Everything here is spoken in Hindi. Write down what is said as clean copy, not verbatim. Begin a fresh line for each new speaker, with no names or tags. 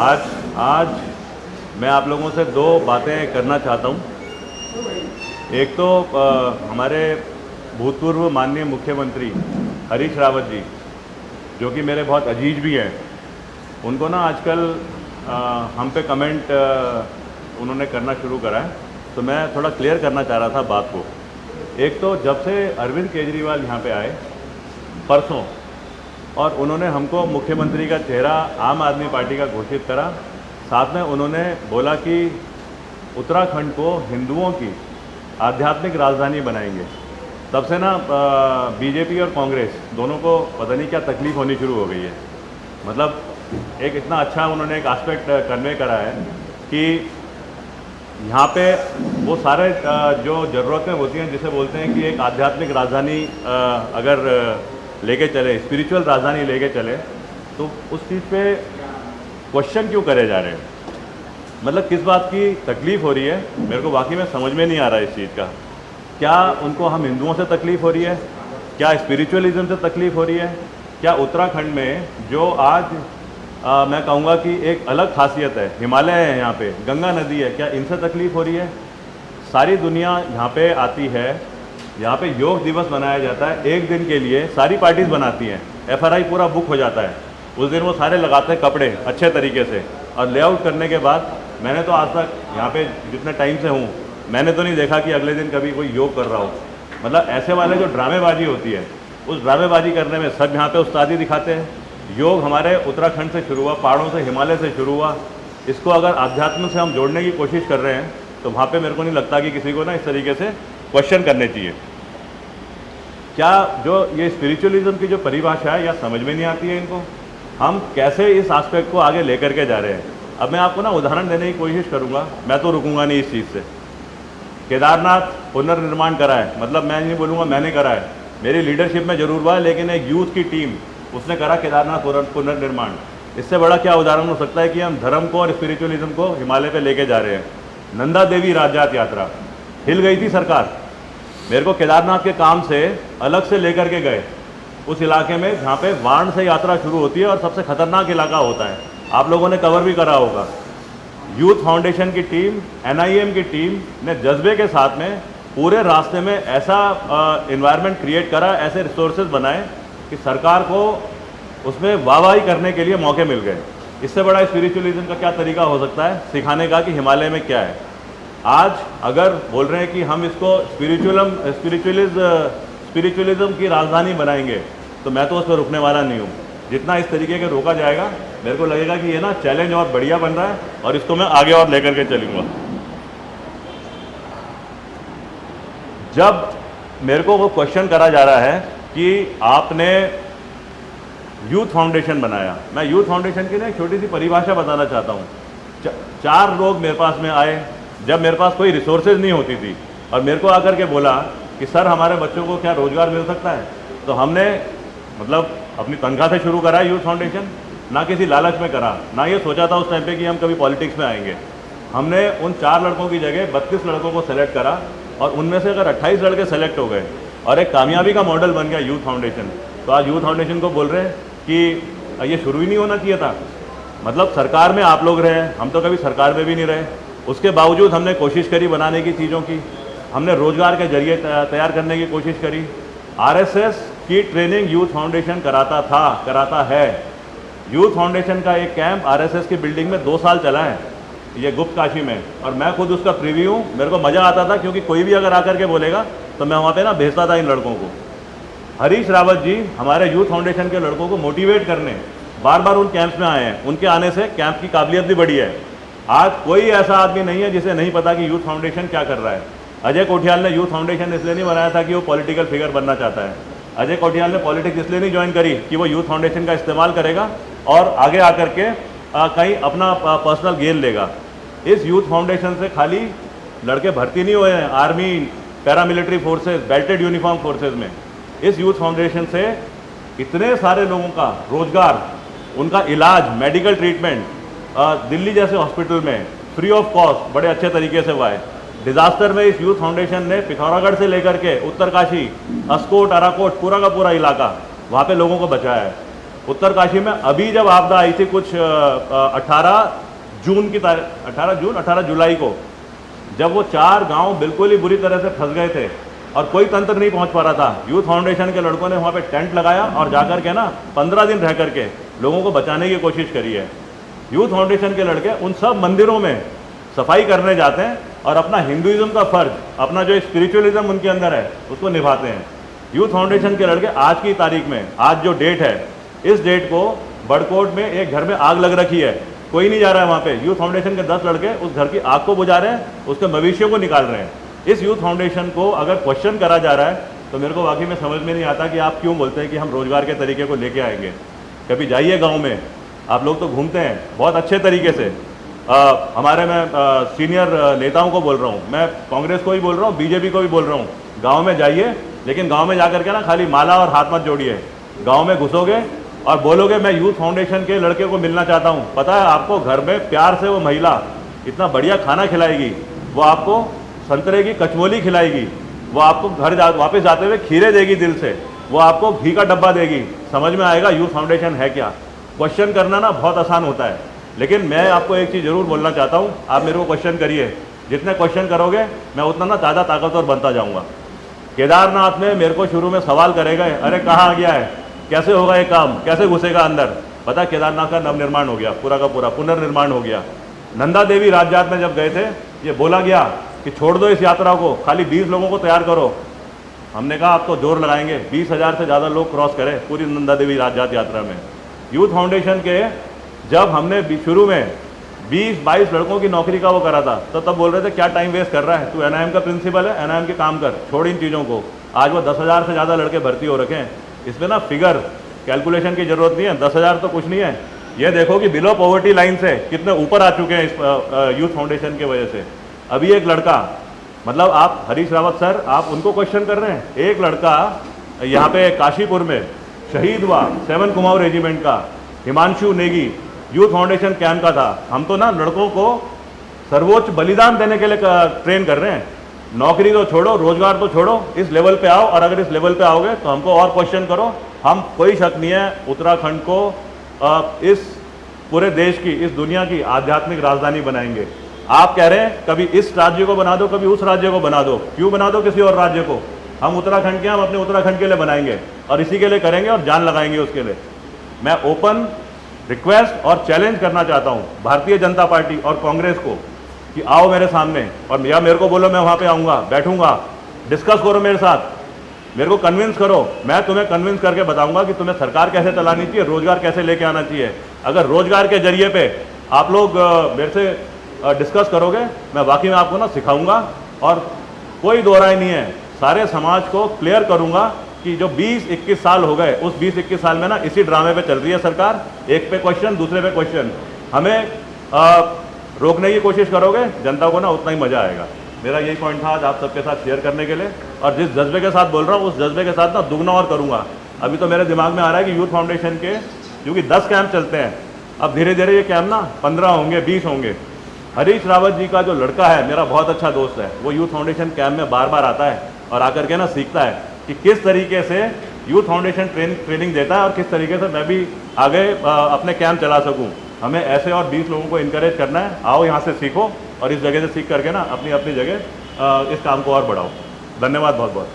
आज आज मैं आप लोगों से दो बातें करना चाहता हूँ। एक तो हमारे भूतपूर्व माननीय मुख्यमंत्री हरीश रावत जी, जो कि मेरे बहुत अजीज भी हैं, उनको ना आजकल हम पे कमेंट उन्होंने करना शुरू करा है, तो मैं थोड़ा क्लियर करना चाह रहा था बात को। एक तो जब से अरविंद केजरीवाल यहाँ पे आए परसों, और उन्होंने हमको मुख्यमंत्री का चेहरा आम आदमी पार्टी का घोषित करा, साथ में उन्होंने बोला कि उत्तराखंड को हिंदुओं की आध्यात्मिक राजधानी बनाएंगे, तब से ना बीजेपी और कांग्रेस दोनों को पता नहीं क्या तकलीफ़ होनी शुरू हो गई है। मतलब एक इतना अच्छा उन्होंने एक एस्पेक्ट कन्वे करा है कि यहाँ पे वो सारे जो ज़रूरतें होती हैं, जिसे बोलते हैं कि एक आध्यात्मिक राजधानी अगर लेके चले, स्पिरिचुअल राजधानी लेके चले, तो उस चीज़ पे क्वेश्चन क्यों करे जा रहे हैं? मतलब किस बात की तकलीफ़ हो रही है, मेरे को वाकई में समझ में नहीं आ रहा है इस चीज़ का। क्या उनको हम हिंदुओं से तकलीफ़ हो रही है? क्या स्पिरिचुअलिज्म से तकलीफ़ हो रही है? क्या उत्तराखंड में जो आज मैं कहूँगा कि एक अलग खासियत है, हिमालय है यहाँ पे, गंगा नदी है, क्या इनसे तकलीफ़ हो रही है? सारी दुनिया यहाँ पे आती है, यहाँ पे योग दिवस मनाया जाता है, एक दिन के लिए सारी पार्टीज़ बनाती हैं, FRI पूरा बुक हो जाता है, उस दिन वो सारे लगाते हैं कपड़े अच्छे तरीके से, और लेआउट करने के बाद मैंने तो आज तक यहाँ पे जितने टाइम से हूँ, मैंने तो नहीं देखा कि अगले दिन कभी कोई योग कर रहा हो। मतलब ऐसे वाले जो ड्रामेबाजी होती है, उस ड्रामेबाजी करने में सब यहाँ पे उस्तादी दिखाते हैं। योग हमारे उत्तराखंड से शुरू हुआ, पहाड़ों से, हिमालय से शुरू हुआ। इसको अगर अध्यात्म से हम जोड़ने की कोशिश कर रहे हैं, तो वहाँ पे मेरे को नहीं लगता कि किसी को ना इस तरीके से क्वेश्चन करने चाहिए। क्या जो ये स्पिरिचुअलिज्म की जो परिभाषा है, या समझ में नहीं आती है इनको? हम कैसे इस एस्पेक्ट को आगे लेकर के जा रहे हैं? अब मैं आपको ना उदाहरण देने की कोशिश करूँगा, मैं तो रुकूंगा नहीं इस चीज़ से। केदारनाथ पुनर्निर्माण करा है, मतलब मैं नहीं बोलूँगा मैंने करा है, मेरी लीडरशिप में जरूर हुआ है, लेकिन एक यूथ की टीम उसने करा केदारनाथ पुनर्निर्माण। इससे बड़ा क्या उदाहरण हो सकता है कि हम धर्म को और स्पिरिचुअलिज्म को हिमालय पे लेके जा रहे हैं। नंदा देवी राजजात यात्रा हिल गई थी सरकार, मेरे को केदारनाथ के काम से अलग से लेकर के गए उस इलाके में जहाँ पे वाण से यात्रा शुरू होती है और सबसे खतरनाक इलाका होता है, आप लोगों ने कवर भी करा होगा। यूथ फाउंडेशन की टीम, NIM की टीम ने जज्बे के साथ में पूरे रास्ते में ऐसा इन्वायरमेंट क्रिएट करा, ऐसे रिसोर्सेज बनाए कि सरकार को उसमें वाहवाही करने के लिए मौके मिल गए। इससे बड़ा स्पिरिचुअलिज्म का क्या तरीका हो सकता है सिखाने का कि हिमालय में क्या है? आज अगर बोल रहे हैं कि हम इसको स्पिरिचुअलिज्म की राजधानी बनाएंगे, तो मैं तो उस पर रुकने वाला नहीं हूँ। जितना इस तरीके के रोका जाएगा, मेरे को लगेगा कि ये ना चैलेंज और बढ़िया बन रहा है, और इसको मैं आगे और लेकर के चलूँगा। जब मेरे को वो क्वेश्चन करा जा रहा है कि आपने यूथ फाउंडेशन बनाया, मैं यूथ फाउंडेशन की ना एक छोटी सी परिभाषा बताना चाहता हूँ। 4 लोग मेरे पास में आए जब मेरे पास कोई रिसोर्सेज नहीं होती थी, और मेरे को आकर के बोला कि सर हमारे बच्चों को क्या रोज़गार मिल सकता है? तो हमने मतलब अपनी तनख्वाह से शुरू करा यूथ फाउंडेशन, ना किसी लालच में करा, ना ये सोचा था उस टाइम पे कि हम कभी पॉलिटिक्स में आएंगे। हमने उन 4 लड़कों की जगह 32 लड़कों को सेलेक्ट करा, और उनमें से अगर 28 लड़के सेलेक्ट हो गए और एक कामयाबी का मॉडल बन गया यूथ फाउंडेशन, तो आज यूथ फाउंडेशन को बोल रहे हैं कि ये शुरू ही नहीं होना चाहिए था। मतलब सरकार में आप लोग रहे, हम तो कभी सरकार में भी नहीं रहे, उसके बावजूद हमने कोशिश करी बनाने की चीज़ों की, हमने रोज़गार के जरिए तैयार करने की कोशिश करी। RSS की ट्रेनिंग यूथ फाउंडेशन कराता है। यूथ फाउंडेशन का एक कैंप RSS की बिल्डिंग में 2 साल चला है, ये गुप्त काशी में, और मैं खुद उसका प्रीव्यू हूँ। मेरे को मज़ा आता था, क्योंकि कोई भी अगर आकर के बोलेगा तो मैं वहाँ पे ना भेजता था इन लड़कों को। हरीश रावत जी हमारे यूथ फाउंडेशन के लड़कों को मोटिवेट करने बार बार उन कैंप्स में आए हैं, उनके आने से कैंप की काबिलियत भी बढ़ी है। आज कोई ऐसा आदमी नहीं है जिसे नहीं पता कि यूथ फाउंडेशन क्या कर रहा है। अजय कोठियाल ने यूथ फाउंडेशन इसलिए नहीं बनाया था कि वो पॉलिटिकल फिगर बनना चाहता है। अजय कोठियाल ने पॉलिटिक्स इसलिए नहीं ज्वाइन करी कि वो यूथ फाउंडेशन का इस्तेमाल करेगा और आगे आकर के कहीं अपना पर्सनल गेन लेगा। इस यूथ फाउंडेशन से खाली लड़के भर्ती नहीं हुए हैं army, paramilitary forces, belted uniform forces में। इस यूथ फाउंडेशन से इतने सारे लोगों का रोजगार, उनका इलाज, मेडिकल ट्रीटमेंट दिल्ली जैसे हॉस्पिटल में फ्री ऑफ कॉस्ट बड़े अच्छे तरीके से हुआ है। डिजास्टर में इस यूथ फाउंडेशन ने पिथौरागढ़ से लेकर के उत्तरकाशी, अस्कोट, अराकोट, पूरा का पूरा इलाका, वहाँ पे लोगों को बचाया है। उत्तरकाशी में अभी जब आपदा आई थी कुछ 18 जुलाई को, जब वो 4 गांव बिल्कुल ही बुरी तरह से फंस गए थे और कोई तंत्र नहीं पहुंच पा रहा था, यूथ फाउंडेशन के लड़कों ने वहाँ पे टेंट लगाया और जाकर के ना 15 दिन रह करके लोगों को बचाने की कोशिश करी है। यूथ फाउंडेशन के लड़के उन सब मंदिरों में सफाई करने जाते हैं और अपना हिंदुइज्म का फर्ज, अपना जो स्पिरिचुअलिज्म उनके अंदर है उसको निभाते हैं। यूथ फाउंडेशन के लड़के आज की तारीख में, आज जो डेट है, इस डेट को बड़कोट में एक घर में आग लग रखी है, कोई नहीं जा रहा है वहाँ पे। यूथ फाउंडेशन के 10 लड़के उस घर की आग को बुझा रहे हैं, उसके मवेशियों को निकाल रहे हैं। इस यूथ फाउंडेशन को अगर क्वेश्चन करा जा रहा है तो मेरे को वाकई में समझ में नहीं आता कि आप क्यों बोलते हैं कि हम रोजगार के तरीके को लेके आएंगे। कभी जाइए गाँव में, आप लोग तो घूमते हैं बहुत अच्छे तरीके से। हमारे मैं सीनियर नेताओं को बोल रहा हूँ, मैं कांग्रेस को भी बोल रहा हूँ, बीजेपी को भी बोल रहा हूँ, गाँव में जाइए, लेकिन गाँव में जाकर के ना खाली माला और हाथ मत जोड़िए। गाँव में घुसोगे और बोलोगे मैं यूथ फाउंडेशन के लड़के को मिलना चाहता हूँ, पता है आपको घर में प्यार से वो महिला इतना बढ़िया खाना खिलाएगी, वो आपको संतरे की कचमोली खिलाएगी, वो आपको घर वापस जाते हुए खीरे देगी दिल से, वो आपको घी का डब्बा देगी। समझ में आएगा यूथ फाउंडेशन है क्या। क्वेश्चन करना ना बहुत आसान होता है, लेकिन मैं आपको एक चीज़ ज़रूर बोलना चाहता हूँ, आप मेरे को क्वेश्चन करिए, जितने क्वेश्चन करोगे मैं उतना ना ज़्यादा ताकतवर बनता जाऊँगा। केदारनाथ में मेरे को शुरू में सवाल करेगा, अरे कहाँ आ गया है, कैसे होगा ये काम, कैसे घुसेगा अंदर। पता है केदारनाथ का नवनिर्माण हो गया, पूरा का पूरा पुनर्निर्माण हो गया। नंदा देवी राजजात में जब गए थे, ये बोला गया कि छोड़ दो इस यात्रा को, खाली 20 लोगों को तैयार करो। हमने कहा आप तो जोर लगाएंगे, 20,000 से ज़्यादा लोग क्रॉस करें पूरी नंदा देवी राजजात यात्रा में। यूथ फाउंडेशन के जब हमने शुरू में 20-22 लड़कों की नौकरी का वो करा था, तो तब बोल रहे थे क्या टाइम वेस्ट कर रहा है तू, एनआईएम का प्रिंसिपल है, एनआईएम के काम कर, छोड़ इन चीज़ों को। आज वो 10,000 से ज़्यादा लड़के भर्ती हो रखे हैं। इसमें ना फिगर कैलकुलेशन की जरूरत नहीं है, 10,000 तो कुछ नहीं है। ये देखो कि बिलो पॉवर्टी लाइन से कितने ऊपर आ चुके हैं इस यूथ फाउंडेशन की वजह से। अभी एक लड़का, मतलब आप हरीश रावत सर आप उनको क्वेश्चन कर रहे हैं, एक लड़का यहाँ पे काशीपुर में शहीद हुआ 7 कुमाऊं रेजिमेंट का, Himanshu Negi, youth foundation camp का था। हम तो ना लड़कों को सर्वोच्च बलिदान देने के लिए ट्रेन कर रहे हैं। नौकरी तो छोड़ो, रोजगार तो छोड़ो, इस लेवल पे आओ, और अगर इस लेवल पे आओगे तो हमको और क्वेश्चन करो। हम कोई शक नहीं है उत्तराखंड को इस पूरे देश की, इस दुनिया की आध्यात्मिक राजधानी बनाएंगे। आप कह रहे हैं कभी इस राज्य को बना दो, कभी उस राज्य को बना दो, क्यों बना दो किसी और राज्य को। हम उत्तराखंड के, हम अपने उत्तराखंड के लिए बनाएंगे और इसी के लिए करेंगे और जान लगाएंगे उसके लिए। मैं ओपन रिक्वेस्ट और चैलेंज करना चाहता हूं भारतीय जनता पार्टी और कांग्रेस को कि आओ मेरे सामने, और या मेरे को बोलो, मैं वहां पे आऊँगा, बैठूंगा, डिस्कस करो मेरे साथ, मेरे को कन्विंस करो। मैं तुम्हें कन्विंस करके बताऊंगा कि तुम्हें सरकार कैसे चलानी चाहिए, रोजगार कैसे लेके आना चाहिए। अगर रोजगार के जरिए पे आप लोग मेरे से डिस्कस करोगे, मैं वाकई में आपको ना सिखाऊंगा, और कोई दो राय नहीं है, सारे समाज को क्लियर करूंगा कि जो 20-21 साल हो गए, उस 20-21 साल में ना इसी ड्रामे पे चल रही है सरकार, एक पे क्वेश्चन, दूसरे पे क्वेश्चन। हमें रोकने की कोशिश करोगे, जनता को ना उतना ही मजा आएगा। मेरा यही पॉइंट था आज आप सबके साथ शेयर करने के लिए, और जिस जज्बे के साथ बोल रहा हूँ उस जज्बे के साथ ना दुगना और करूँगा। अभी तो मेरे दिमाग में आ रहा है कि यूथ फाउंडेशन के क्योंकि 10 कैंप चलते हैं, अब धीरे धीरे ये कैंप ना 15 होंगे, 20 होंगे। हरीश रावत जी का जो लड़का है, मेरा बहुत अच्छा दोस्त है, वो यूथ फाउंडेशन कैंप में बार बार आता है और आकर के ना सीखता है कि किस तरीके से यूथ फाउंडेशन ट्रेनिंग देता है और किस तरीके से मैं भी आगे अपने कैंप चला सकूं। हमें ऐसे और 20 लोगों को इनकरेज करना है। आओ यहाँ से सीखो और इस जगह से सीख करके ना अपनी अपनी जगह इस काम को और बढ़ाओ। धन्यवाद बहुत बहुत।